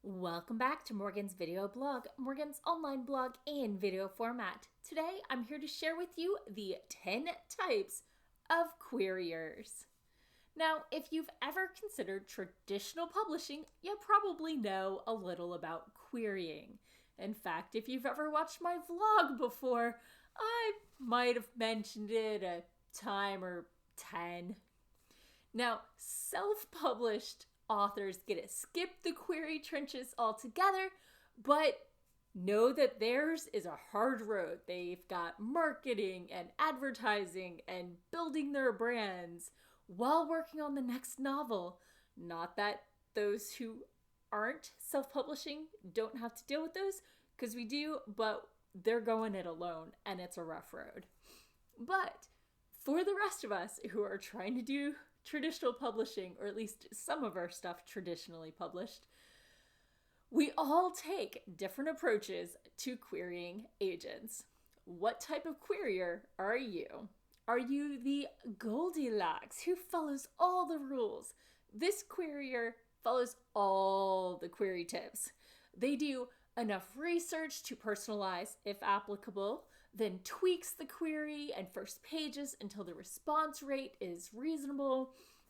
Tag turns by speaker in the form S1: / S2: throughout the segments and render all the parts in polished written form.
S1: Welcome back to Morgan's video blog, Morgan's online blog in video format. Today, I'm here to share with you the 10 types of queriers. Now, if you've ever considered traditional publishing, you probably know a little about querying. In fact, if you've ever watched my vlog before, I might have mentioned it a time or 10. Now, self-published authors get to skip the query trenches altogether, but know that theirs is a hard road. They've got marketing and advertising and building their brands while working on the next novel. Not that those who aren't self-publishing don't have to deal with those, because we do, but they're going it alone and it's a rough road. But for the rest of us who are trying to do traditional publishing, or at least some of our stuff traditionally published, we all take different approaches to querying agents. What type of querier are you? Are you the Goldilocks who follows all the rules? This querier follows all the query tips. They do enough research to personalize if applicable, then tweaks the query and first pages until the response rate is reasonable,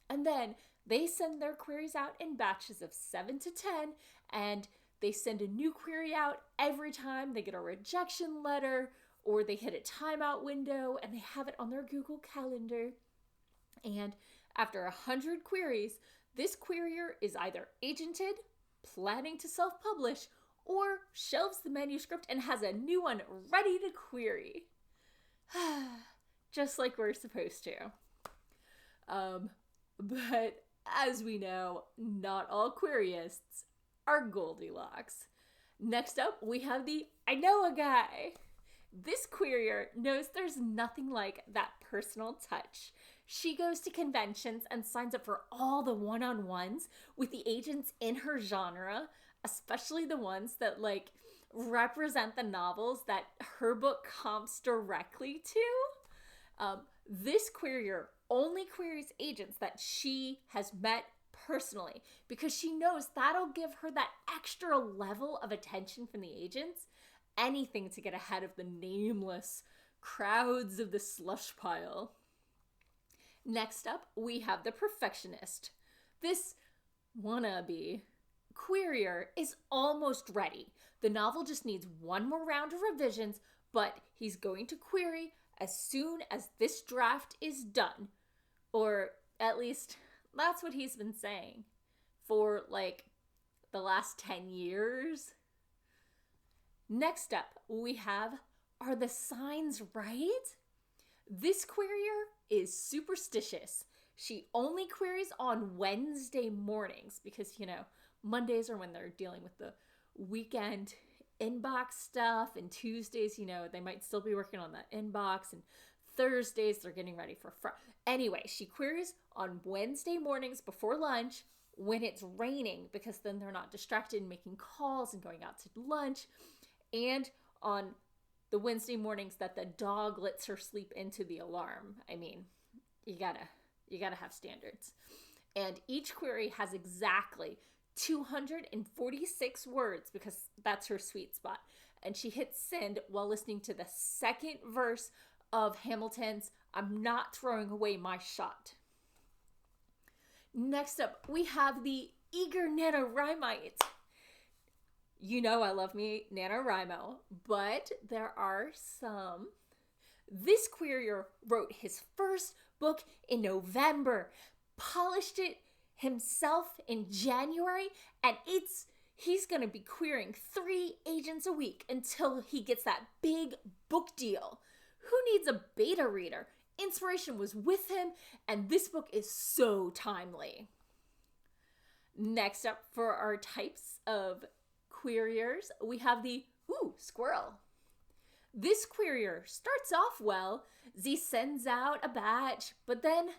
S1: and then they send their queries out in batches of 7 to 10, and they send a new query out every time they get a rejection letter or they hit a timeout window, and they have it on their Google Calendar. And after 100 queries, this querier is either agented, planning to self-publish, or shelves the manuscript and has a new one ready to query. Just like we're supposed to. But as we know, not all queryists are Goldilocks. Next up, we have the I know a guy. This querier knows there's nothing like that personal touch. She goes to conventions and signs up for all the one-on-ones with the agents in her genre, especially the ones that represent the novels that her book comps directly to. This querier only queries agents that she has met personally because she knows that'll give her that extra level of attention from the agents. Anything to get ahead of the nameless crowds of the slush pile. Next up, we have the Perfectionist. This wannabe querier is almost ready. The novel just needs one more round of revisions, but he's going to query as soon as this draft is done. Or at least that's what he's been saying for the last 10 years. Next up, we have, are the signs right? This querier is superstitious. She only queries on Wednesday mornings because, Mondays are when they're dealing with the weekend inbox stuff, and Tuesdays, they might still be working on that inbox, and Thursdays they're getting ready for Friday. Anyway, she queries on Wednesday mornings before lunch when it's raining, because then they're not distracted in making calls and going out to lunch, and on the Wednesday mornings that the dog lets her sleep into the alarm. I mean, you gotta have standards. And each query has exactly 246 words because that's her sweet spot. And she hits send while listening to the second verse of Hamilton's I'm Not Throwing Away My Shot. Next up, we have the eager NaNoWriMite. You know I love me NaNoWriMo, but there are some. This querier wrote his first book in November, polished it himself in January, and he's going to be querying 3 agents a week until he gets that big book deal. Who needs a beta reader? Inspiration was with him, and this book is so timely. Next up for our types of queriers, we have the Squirrel. This querier starts off well. Z sends out a batch, but then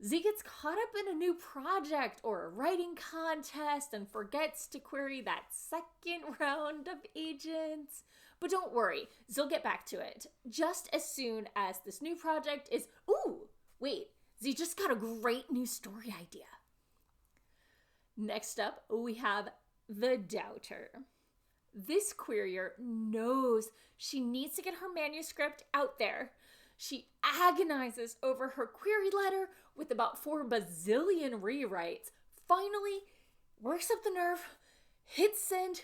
S1: Z gets caught up in a new project or a writing contest and forgets to query that second round of agents. But don't worry, Z'll get back to it just as soon as this new project is, Z just got a great new story idea. Next up, we have the doubter. This querier knows she needs to get her manuscript out there. She agonizes over her query letter with about 4 bazillion rewrites, finally works up the nerve, hits send,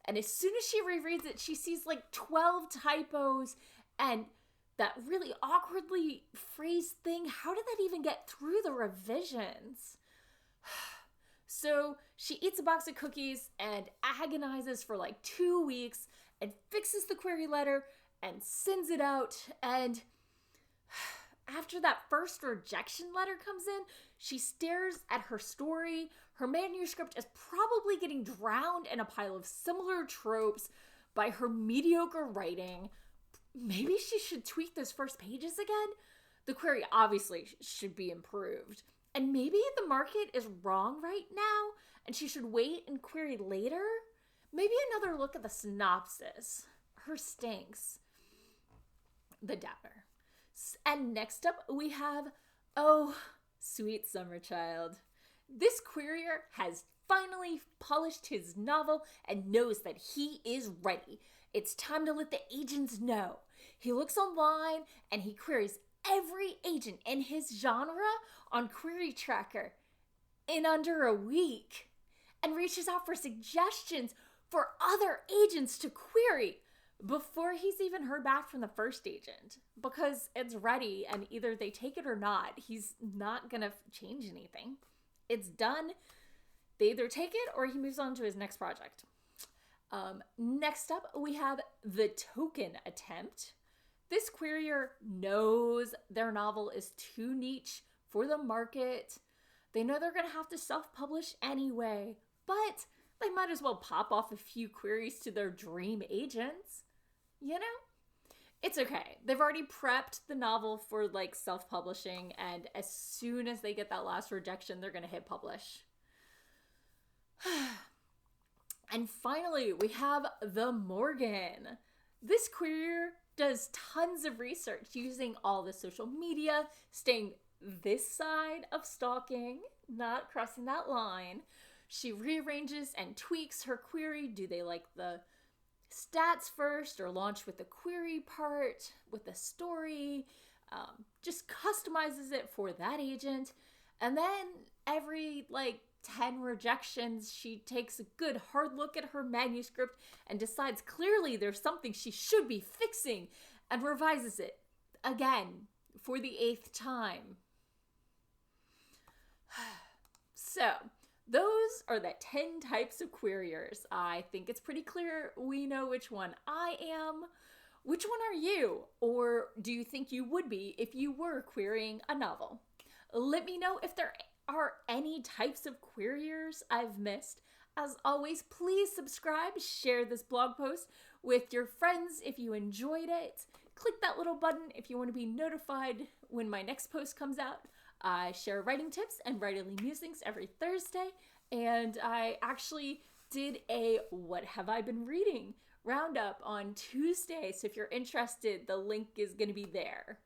S1: and as soon as she rereads it, she sees like 12 typos and that really awkwardly phrased thing. How did that even get through the revisions? So she eats a box of cookies and agonizes for like 2 weeks and fixes the query letter and sends it out. And after that first rejection letter comes in, she stares at her story. Her manuscript is probably getting drowned in a pile of similar tropes by her mediocre writing. Maybe she should tweak those first pages again. The query obviously should be improved. And maybe the market is wrong right now and she should wait and query later. Maybe another look at the synopsis. Her stinks. The doubter. And next up we have, oh, sweet summer child. This querier has finally polished his novel and knows that he is ready. It's time to let the agents know. He looks online and he queries every agent in his genre on Query Tracker in under a week and reaches out for suggestions for other agents to query before he's even heard back from the first agent, because it's ready and either they take it or not. He's not gonna change anything. It's done. They either take it or he moves on to his next project. Next up, we have the token attempt. This querier knows their novel is too niche for the market. They know they're going to have to self-publish anyway, but they might as well pop off a few queries to their dream agents. You know? It's okay. They've already prepped the novel for like self-publishing, and as soon as they get that last rejection, they're going to hit publish. And finally, we have the Morgan. This querier does tons of research using all the social media, staying this side of stalking, not crossing that line. She rearranges and tweaks her query. Do they like the stats first or launch with the query part, with the story? Just customizes it for that agent. And then every 10 rejections, she takes a good hard look at her manuscript and decides clearly there's something she should be fixing and revises it again for the 8th time. So, those are the 10 types of queriers. I think it's pretty clear we know which one I am. Which one are you? Or do you think you would be if you were querying a novel? Let me know if there are any types of queriers I've missed. As always, please subscribe, share this blog post with your friends if you enjoyed it. Click that little button if you want to be notified when my next post comes out. I share writing tips and writerly musings every Thursday, and I actually did a What Have I Been Reading roundup on Tuesday, so if you're interested, the link is going to be there.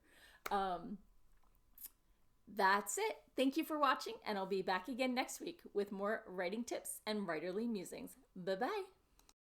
S1: That's it. Thank you for watching, and I'll be back again next week with more writing tips and writerly musings. Bye-bye.